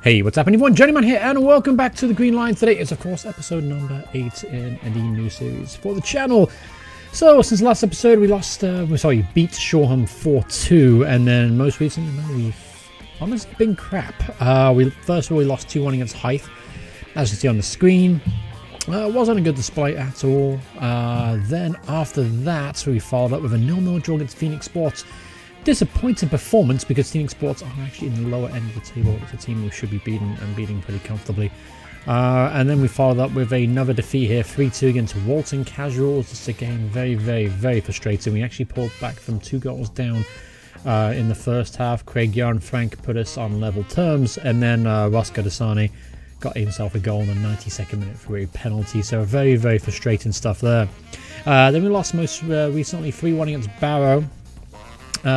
Hey, what's happening everyone? Journeyman here and welcome back to the Green Line. Today is of course episode number 8 in the new series for the channel. So since the last episode we beat Shoreham 4-2, and then most recently we've honestly been crap. First of all we lost 2-1 against Hythe, as you can see on the screen. Wasn't a good display at all. Then after that we followed up with a 0-0 draw against Phoenix Sports. Disappointing performance because Phoenix Sports are actually in the lower end of the table. It's a team we should be beating and beating pretty comfortably. And then we followed up with another defeat here, 3-2 against Walton Casuals. Just again very frustrating. We actually pulled back from 2 goals down in the first half. Craig Yarn Frank put us on level terms, and then Roscoe Desani got himself a goal in the 92nd minute for a penalty. So very frustrating stuff there. Then we lost most recently 3-1 against Barrow.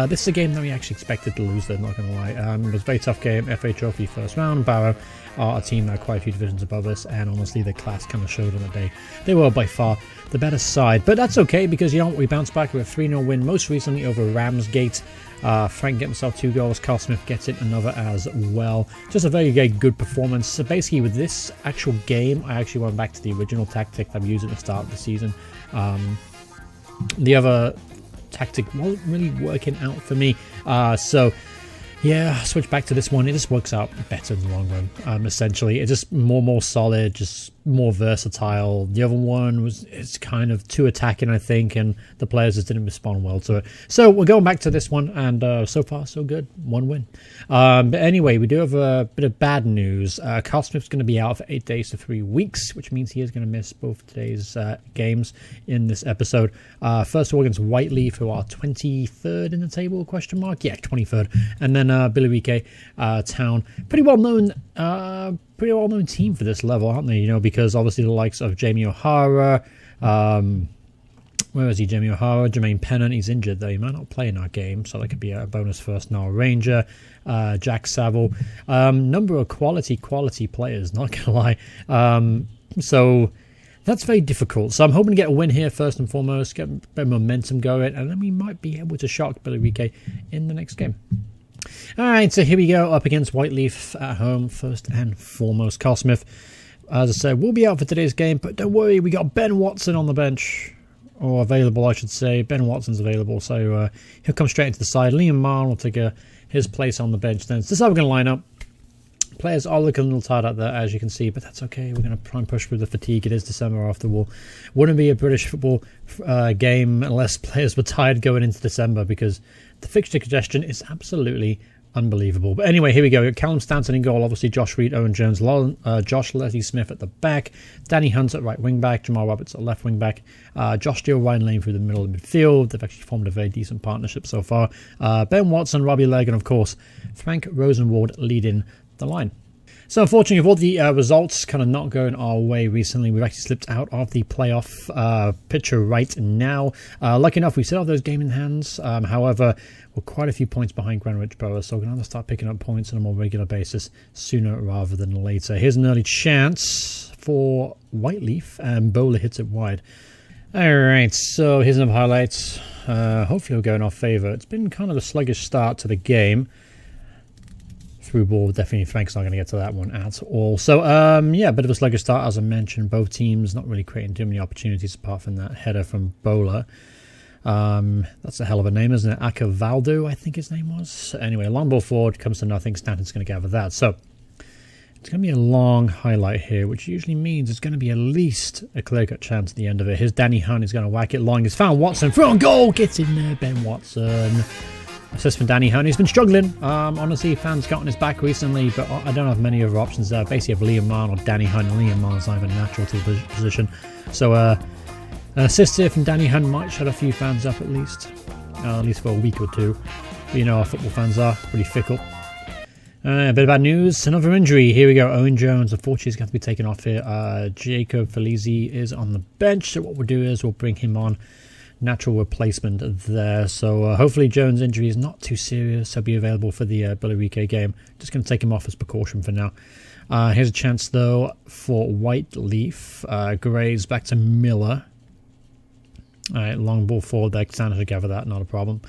This is a game that we actually expected to lose, though, not going to lie. It was a very tough game, FA Trophy first round. Barrow are a team that are quite a few divisions above us, and honestly the class kind of showed on the day. They were by far the better side, but that's okay because, you know, we bounced back with a 3-0 win, most recently over Ramsgate. Frank gets himself 2 goals, Carl Smith gets it another as well. Just a very good performance. So basically with this actual game, I actually went back to the original tactic that we used at the start of the season. The other tactic wasn't really working out for me, so yeah, switch back to this one. It just works out better in the long run. Essentially it's just more solid, just more versatile. The other one it's kind of too attacking, I think, and the players just didn't respond well to it. So we're going back to this one, and so far so good, 1 win. But anyway, we do have a bit of bad news. Carl Smith's going to be out for 8 days to 3 weeks, which means he is going to miss both today's games in this episode. First of all against Whiteleaf, who are 23rd in the table, question mark? Yeah, 23rd. And then Billericay Town, pretty well known team for this level, aren't they? You know, because obviously the likes of Jamie O'Hara, where is he? Jamie O'Hara, Jermaine Pennant, he's injured though, he might not play in our game, so that could be a bonus for us. Now Ranger, Jack Saville, number of quality players, not gonna lie. So that's very difficult. So I'm hoping to get a win here first and foremost, get a bit of momentum going, and then we might be able to shock Billericay in the next game. Alright, so here we go, up against Whiteleaf at home, first and foremost. Carl Smith, as I said, will be out for today's game, but don't worry, we got Ben Watson on the bench, or available I should say. Ben Watson's available, so he'll come straight into the side. Liam Marr will take his place on the bench then. So this is how we're going to line up. Players are looking a little tired out there, as you can see, but that's okay. We're going to try and push through the fatigue. It is December after all. Wouldn't be a British football game unless players were tired going into December, because the fixture congestion is absolutely unbelievable. But anyway, here we go. Callum Stanton in goal, obviously Josh Reed, Owen Jones, Josh Letty Smith at the back, Danny Hunt at right wing back, Jamal Roberts at left wing back, Josh Steele, Ryan Lane through the middle of the midfield. They've actually formed a very decent partnership so far. Ben Watson, Robbie Legg, and of course Frank Rosenwald leading the line. So unfortunately, with all the results kind of not going our way recently, we've actually slipped out of the playoff picture right now. Lucky enough, we still have those game in hands. However, we're quite a few points behind Greenwich Borough, so we're going to have to start picking up points on a more regular basis sooner rather than later. Here's an early chance for Whiteleaf, and Bowler hits it wide. Alright, so here's another highlight. Hopefully it'll go in our favour. It's been kind of a sluggish start to the game. Through ball, definitely Frank's not going to get to that one at all. So, yeah, a bit of a sluggish start, as I mentioned. Both teams not really creating too many opportunities apart from that header from Bowler. That's a hell of a name, isn't it? Acavaldo, I think his name was. Anyway, long ball forward, comes to nothing. Stanton's going to gather that. So, it's going to be a long highlight here, which usually means it's going to be at least a clear-cut chance at the end of it. Here's Danny Hunt, he's going to whack it long. He's found Watson, through on goal, gets in there, Ben Watson. Assist from Danny Hunt. He's been struggling. Honestly, fans got on his back recently, but I don't have many other options there. Basically, have Liam Marr or Danny Hunt. Liam Marr's not even natural to the position. So, an assist here from Danny Hunt might shut a few fans up at least for a week or two. But you know how football fans are, pretty fickle. A bit of bad news. Another injury. Here we go. Owen Jones, unfortunately, is going to be taken off here. Jacob Felizi is on the bench. So what we'll do is we'll bring him on. Natural replacement there, so hopefully Jones' injury is not too serious. He'll be available for the Billericay game. Just going to take him off as precaution for now. Here's a chance though for Whiteleaf. Grays back to Miller. Alright, long ball forward there. Santa should gather that, not a problem.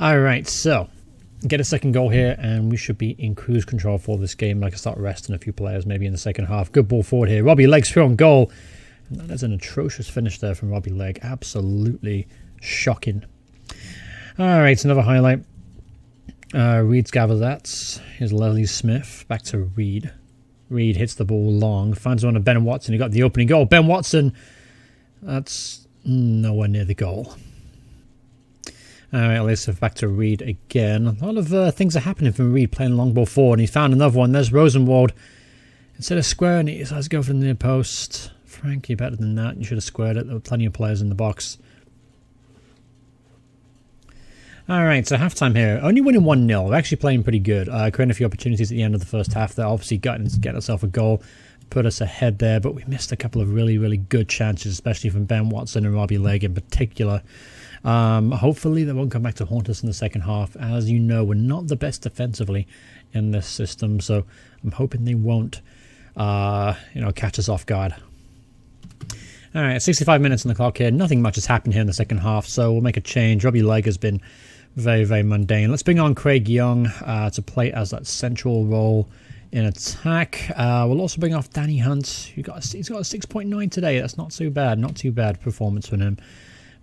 Alright, so get a second goal here, and we should be in cruise control for this game. I can start resting a few players maybe in the second half. Good ball forward here. Robbie Legg's through on goal. And that is an atrocious finish there from Robbie Legg. Absolutely shocking. All right, another highlight. Reed's gathered that. Here's Leslie Smith. Back to Reed. Reed hits the ball long. Finds one of Ben Watson. He got the opening goal. Ben Watson. That's nowhere near the goal. All right, let's go back to Reed again. A lot of things are happening from Reed playing long ball forward. And he's found another one. There's Rosenwald. Instead of squaring it, he decides to go for the near post. Frank, you're better than that. You should have squared it. There were plenty of players in the box. All right, so halftime here. Only winning 1-0. We're actually playing pretty good. Creating a few opportunities at the end of the first half there. Obviously got ourselves a goal, put us ahead there, but we missed a couple of really, really good chances, especially from Ben Watson and Robbie Legg in particular. Hopefully they won't come back to haunt us in the second half. As you know, we're not the best defensively in this system, so I'm hoping they won't catch us off guard. All right, 65 minutes on the clock here. Nothing much has happened here in the second half, so we'll make a change. Robbie Legg has been very, very mundane. Let's bring on Craig Young to play as that central role in attack. We'll also bring off Danny Hunt. He's got a 6.9 today. That's not too bad. Not too bad performance from him.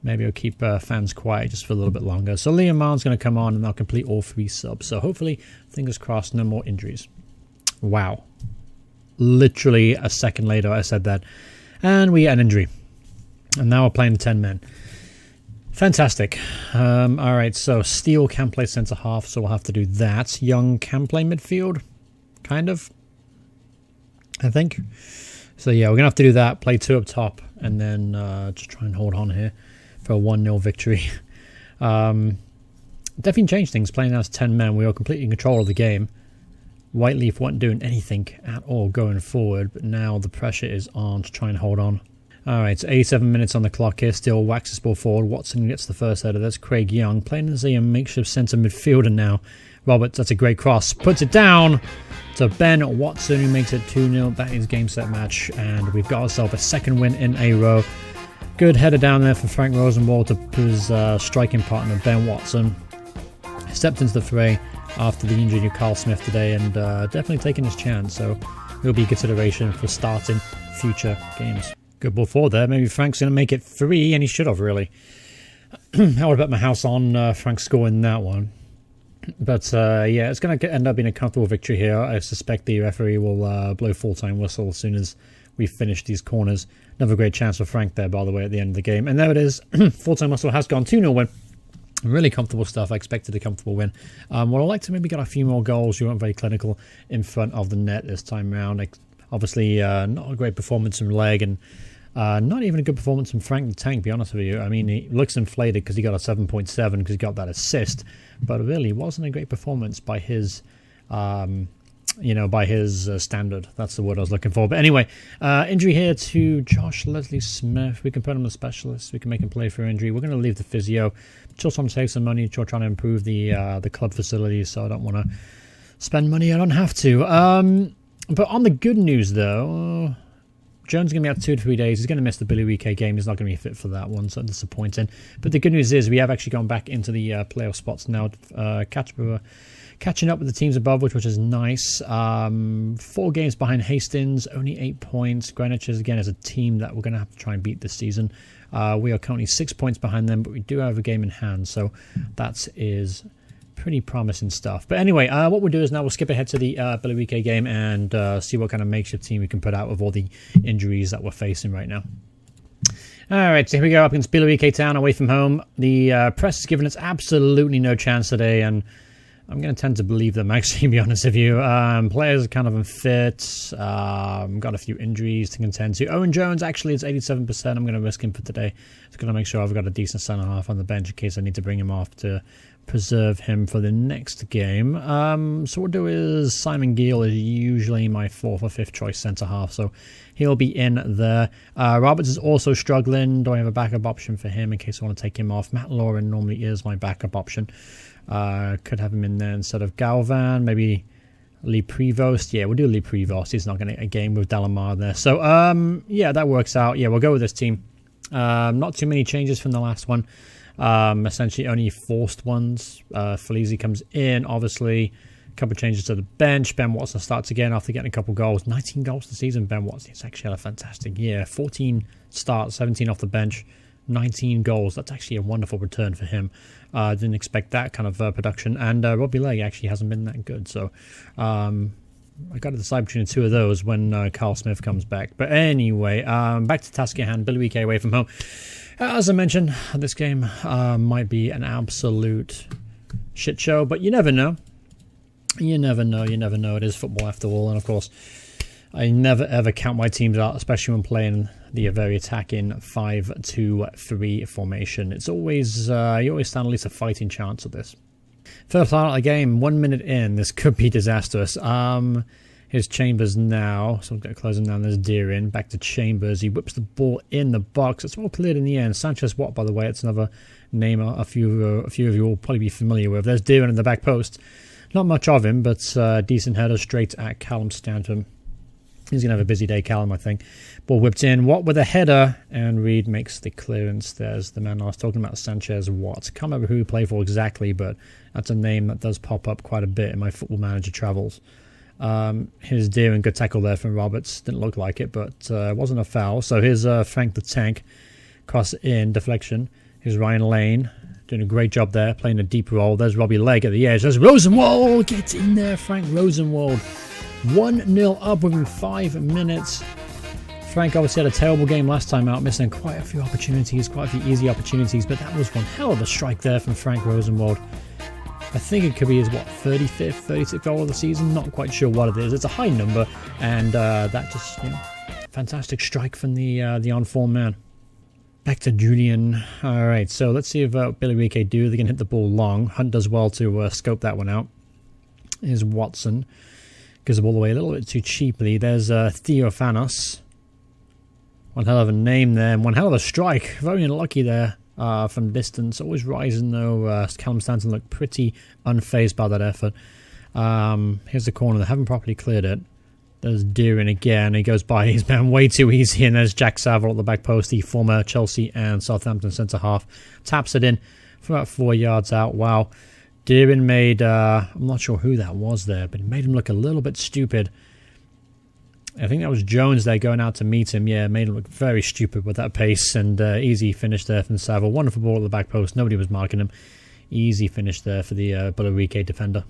Maybe I'll keep fans quiet just for a little bit longer. So Liam Marn's going to come on and they'll complete all 3 subs. So hopefully, fingers crossed, no more injuries. Wow. Literally a second later I said that. And we get an injury. And now we're playing 10 men. Fantastic. All right, so Steele can play centre half, so we'll have to do that. Young can play midfield, kind of, I think. So yeah, we're going to have to do that, play 2 up top, and then just try and hold on here for a 1-0 victory. Definitely changed things, playing as 10 men. We were completely in control of the game. Whiteleaf weren't doing anything at all going forward, but now the pressure is on to try and hold on. Alright, so 87 minutes on the clock here. Still waxes ball forward. Watson gets the first header. That's Craig Young playing as a makeshift centre midfielder now. Roberts, that's a great cross. Puts it down to Ben Watson, who makes it 2-0. That is game, set, match. And we've got ourselves a second win in a row. Good header down there for Frank Rosenwald to his striking partner, Ben Watson. Stepped into the fray after the injury of Carl Smith today and definitely taking his chance. So it will be a consideration for starting future games. Good ball forward there. Maybe Frank's going to make it 3, and he should have, really. I would bet my house on Frank scoring that one. But, yeah, it's going to end up being a comfortable victory here. I suspect the referee will blow full-time whistle as soon as we finish these corners. Another great chance for Frank there, by the way, at the end of the game. And there it is. Full-time whistle has gone. 2-0 win. Really comfortable stuff. I expected a comfortable win. What I'd like to maybe get a few more goals. You weren't very clinical in front of the net this time around. Obviously, not a great performance from Legg, and not even a good performance from Frank the Tank, to be honest with you. I mean, he looks inflated because he got a 7.7 because he got that assist, but really wasn't a great performance by his, by his standard. That's the word I was looking for. But anyway, injury here to Josh Leslie Smith. We can put him as a specialist. We can make him play for injury. We're going to leave the physio. Just want to save some money. Trying to improve the club facilities, so I don't want to spend money I don't have to. But on the good news, though, Jones is going to be out 2 to 3 days. He's going to miss the Billy Wike game. He's not going to be fit for that one, so disappointing. But the good news is we have actually gone back into the playoff spots now, catching up with the teams above, which is nice. 4 games behind Hastings, only 8 points. Greenwich is, again, as a team that we're going to have to try and beat this season. We are currently 6 points behind them, but we do have a game in hand, so that is pretty promising stuff. But anyway, what we'll do is now we'll skip ahead to the Billy Wike game and see what kind of makeshift team we can put out with all the injuries that we're facing right now. Alright, so here we go up against Billy Wike Town away from home. The press has given us absolutely no chance today, and I'm going to tend to believe them, actually, to be honest with you. Players are kind of unfit. Got a few injuries to contend to. Owen Jones, actually, it's 87%. I'm going to risk him for today. Just going to make sure I've got a decent centre-half on the bench in case I need to bring him off to preserve him for the next game. So what we'll do is Simon Gill is usually my 4th or 5th choice centre-half, so he'll be in there. Roberts is also struggling. Do I have a backup option for him in case I want to take him off? Matt Lauren normally is my backup option. Could have him in there instead of Galvan. Maybe Lee Prevost. Yeah, we'll do Lee Prevost. He's not going to get a game with Delamar there. So, yeah, that works out. Yeah, we'll go with this team. Not too many changes from the last one. Essentially only forced ones. Felizi comes in, obviously. A couple of changes to the bench. Ben Watson starts again after getting a couple goals. 19 goals this season, Ben Watson. He's actually had a fantastic year. 14 starts, 17 off the bench, 19 goals. That's actually a wonderful return for him. Didn't expect that kind of production. And Robbie Legg actually hasn't been that good. So I got to decide between the two of those when Carl Smith comes back. But anyway, back to task at hand. Billericay away from home. As I mentioned, this game might be an absolute shit show, but you never know. You never know. It is football after all. And of course, I never ever count my teams out, especially when playing the very attacking 5-2-3 formation. It's always, you always stand at least a fighting chance of this. First part of the game, 1 minute in, this could be disastrous. Here's Chambers now, so I'm going to close him down. There's Deering, back to Chambers. He whips the ball in the box. It's all cleared in the end. Sanchez Watt, by the way, it's another name a few of you will probably be familiar with. There's Deering in the back post. Not much of him, but decent header straight at Callum Stanton. He's going to have a busy day, Callum, I think. Ball whipped in. Watt with a header, and Reed makes the clearance. There's the man I was talking about, Sanchez Watt. Can't remember who he played for exactly, but that's a name that does pop up quite a bit in my Football Manager travels. Here's Deering, good tackle there from Roberts. Didn't look like it, but it wasn't a foul. So here's Frank the Tank. Cross in, deflection. Here's Ryan Lane. Doing a great job there, playing a deep roll. There's Robbie Legg at the edge. There's Rosenwald. Get in there, Frank Rosenwald. 1-0 up within 5 minutes. Frank obviously had a terrible game last time out, missing quite a few opportunities, quite a few easy opportunities, but that was one hell of a strike there from Frank Rosenwald. I think it could be his, 35th, 36th goal of the season. Not quite sure what it is. It's a high number, and that just, fantastic strike from the on-form man. Back to Julian. All right, so let's see if Billericay do. They can hit the ball long. Hunt does well to scope that one out. Here's Watson. Gives the ball away a little bit too cheaply. There's Theophanos. One hell of a name there, and one hell of a strike. Very unlucky there from distance. Always rising, though. Callum Stanton looked pretty unfazed by that effort. Here's the corner. They haven't properly cleared it. There's Deering again. He goes by his man way too easy. And there's Jack Saville at the back post, the former Chelsea and Southampton centre-half. Taps it in from about 4 yards out. Wow. Deering made, I'm not sure who that was there, but it made him look a little bit stupid. I think that was Jones there going out to meet him. Yeah, made him look very stupid with that pace. And easy finish there from Saville. Wonderful ball at the back post. Nobody was marking him. Easy finish there for the Billericay defender.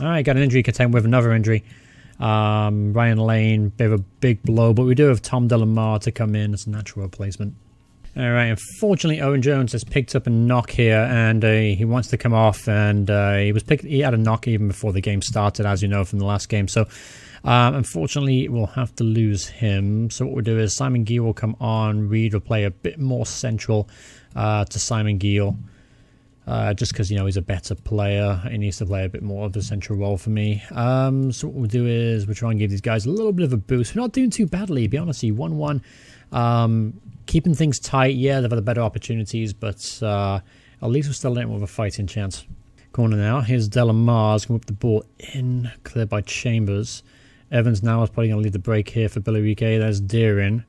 All right, got an injury contained with another injury. Ryan Lane, bit of a big blow, but we do have Tom Delamar to come in as a natural replacement. All right, unfortunately, Owen Jones has picked up a knock here, and he wants to come off, and he had a knock even before the game started, as you know from the last game. So, unfortunately, we'll have to lose him. So what we'll do is Simon Gill will come on. Reed will play a bit more central to Simon Gill. Just because, he's a better player. He needs to play a bit more of a central role for me. So what we'll do is we'll try and give these guys a little bit of a boost. We're not doing too badly, to be honest. 1-1. Keeping things tight. Yeah, they've had better opportunities, but at least we're still in with a fighting chance. Corner now. Here's Delamar's going to whip the ball in. Cleared by Chambers. Evans now is probably going to lead the break here for Billericay. There's Deering.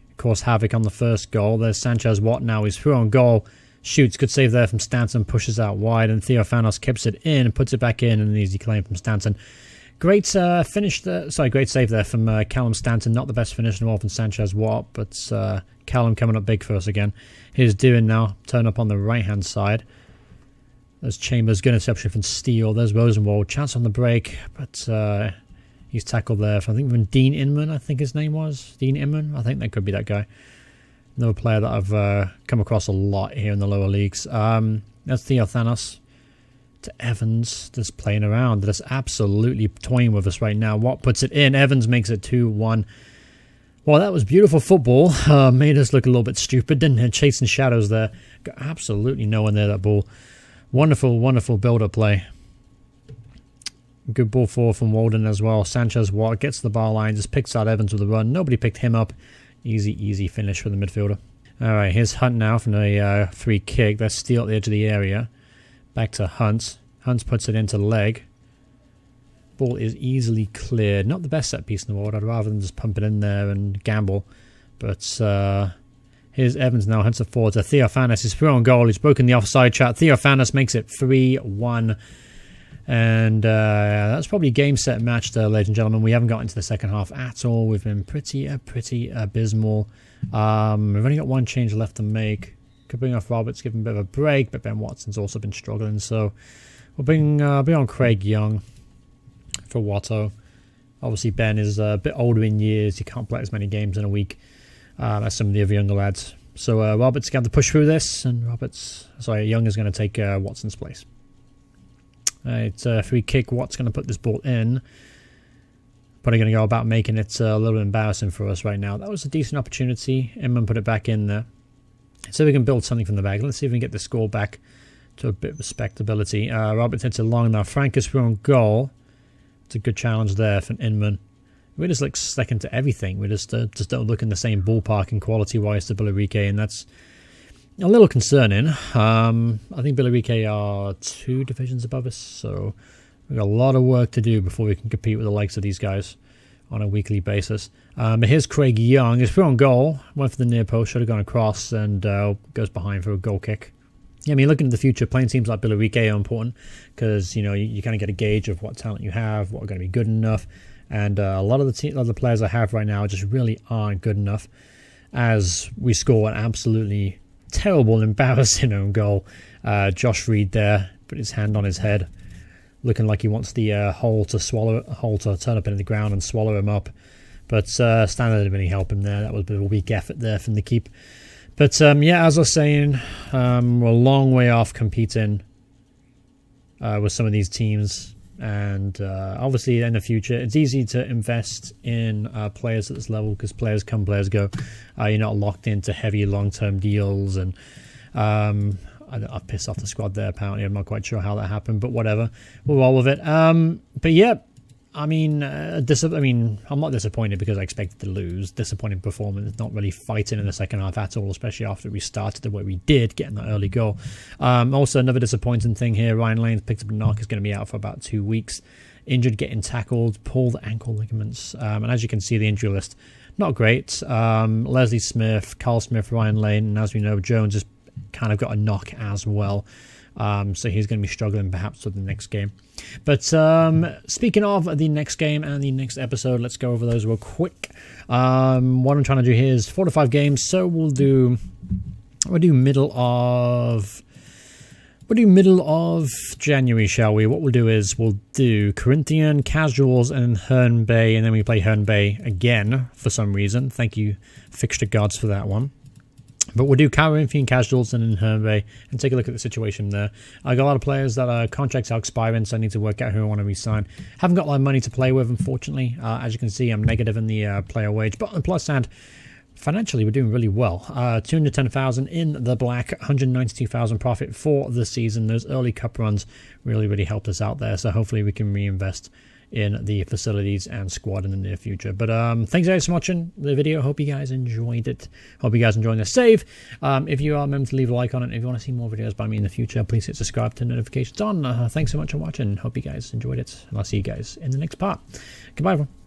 Of course, havoc on the first goal. There's Sanchez Watt now. He's through on goal. Shoots, good save there from Stanton, pushes out wide, and Theophanos keeps it in and puts it back in, and an easy claim from Stanton. Great finish there, great save there from Callum Stanton. Not the best finish in the world from Sanchez Watt, but Callum coming up big for us again. Here's Deering now, turn up on the right-hand side. There's Chambers, good interception from Steele. There's Rosenwald, chance on the break, but he's tackled there. I think from Dean Inman, I think his name was. Dean Inman, I think that could be that guy. Another player that I've come across a lot here in the lower leagues. That's Theophanos to Evans, just playing around. Just absolutely toying with us right now. Watt puts it in. Evans makes it 2-1. Well, that was beautiful football. Made us look a little bit stupid, didn't it? Chasing shadows there. Got absolutely no one there, that ball. Wonderful, wonderful build-up play. Good ball forward from Walden as well. Sanchez Watt gets the bar line, just picks out Evans with a run. Nobody picked him up. Easy finish for the midfielder. All right, here's Hunt now from the free kick. That's Steele at the edge of the area. Back to Hunt. Hunt puts it into Leg. Ball is easily cleared. Not the best set piece in the world. I'd rather than just pump it in there and gamble. But Here's Evans now, heads it forward to Theophanis. He's through on goal. He's broken the offside chat. Theophanis makes it 3-1. And that's probably game, set, match there, ladies and gentlemen. We haven't got into the second half at all. We've been pretty abysmal. We've only got one change left to make. Could bring off Roberts, give him a bit of a break, but Ben Watson's also been struggling. So we'll bring on Craig Young for Watto. Obviously, Ben is a bit older in years. He can't play as many games in a week as some of the other younger lads. So Roberts going to push through this, and Young is going to take Watson's place. It's a free kick. Watt's going to put this ball in. Probably going to go about making it a little embarrassing for us right now. That was a decent opportunity. Inman put it back in there. So we can build something from the back. Let's see if we can get the score back to a bit of respectability. Roberts hits it long now. Frank is through on goal. It's a good challenge there from Inman. We just look second to everything. We just don't look in the same ballpark and quality-wise to Billericay, and that's a little concerning. I think Billericay are 2 divisions above us, so we've got a lot of work to do before we can compete with the likes of these guys on a weekly basis. But here's Craig Young. He's through on goal. Went for the near post, should have gone across, and goes behind for a goal kick. Yeah, I mean, looking at the future, playing teams like Billericay are important because, you know, you kind of get a gauge of what talent you have, what are going to be good enough. And a lot of the players I have right now just really aren't good enough, as we score an absolutely terrible, embarrassing own goal. Josh Reed there put his hand on his head, looking like he wants the hole to turn up into the ground and swallow him up. But Stanley didn't really help him there. That was a bit of a weak effort there from the keep. But yeah, as I was saying, we're a long way off competing with some of these teams. And obviously in the future, it's easy to invest in players at this level because players come, players go. You're not locked into heavy long-term deals. And I pissed off the squad there, apparently. I'm not quite sure how that happened, but whatever. We'll roll with it. But yeah, I mean, I'm not disappointed because I expected to lose. Disappointing performance, not really fighting in the second half at all, especially after we started the way we did, getting that early goal. Also, another disappointing thing here, Ryan Lane's picked up a knock, is going to be out for about 2 weeks. Injured, getting tackled, pulled ankle ligaments. And as you can see, the injury list, not great. Leslie Smith, Carl Smith, Ryan Lane, and as we know, Jones has kind of got a knock as well. So he's going to be struggling perhaps with the next game. But speaking of the next game and the next episode, let's go over those real quick. What I'm trying to do here is 4 to 5 games. So we'll do middle of January, shall we? What we'll do is we'll do Corinthian, Casuals, and Herne Bay, and then we play Herne Bay again for some reason. Thank you, Fixture Gods, for that one. But we'll do Corinthian, Casuals, and then Herne Bay, and take a look at the situation there. I got a lot of players that contracts are expiring, so I need to work out who I want to re-sign. Haven't got a lot of money to play with, unfortunately. As you can see, I'm negative in the player wage, but on the plus hand, financially, we're doing really well. 210,000 in the black, 192,000 profit for the season. Those early cup runs really helped us out there, so hopefully we can reinvest in the facilities and squad in the near future. But thanks guys for watching the video. Hope you guys enjoyed it. Hope you guys enjoyed the save. If you are, remember to leave a like on it. If you want to see more videos by me in the future, please hit subscribe, turn notifications on. Thanks so much for watching. Hope you guys enjoyed it, and I'll see you guys in the next part. Goodbye everyone.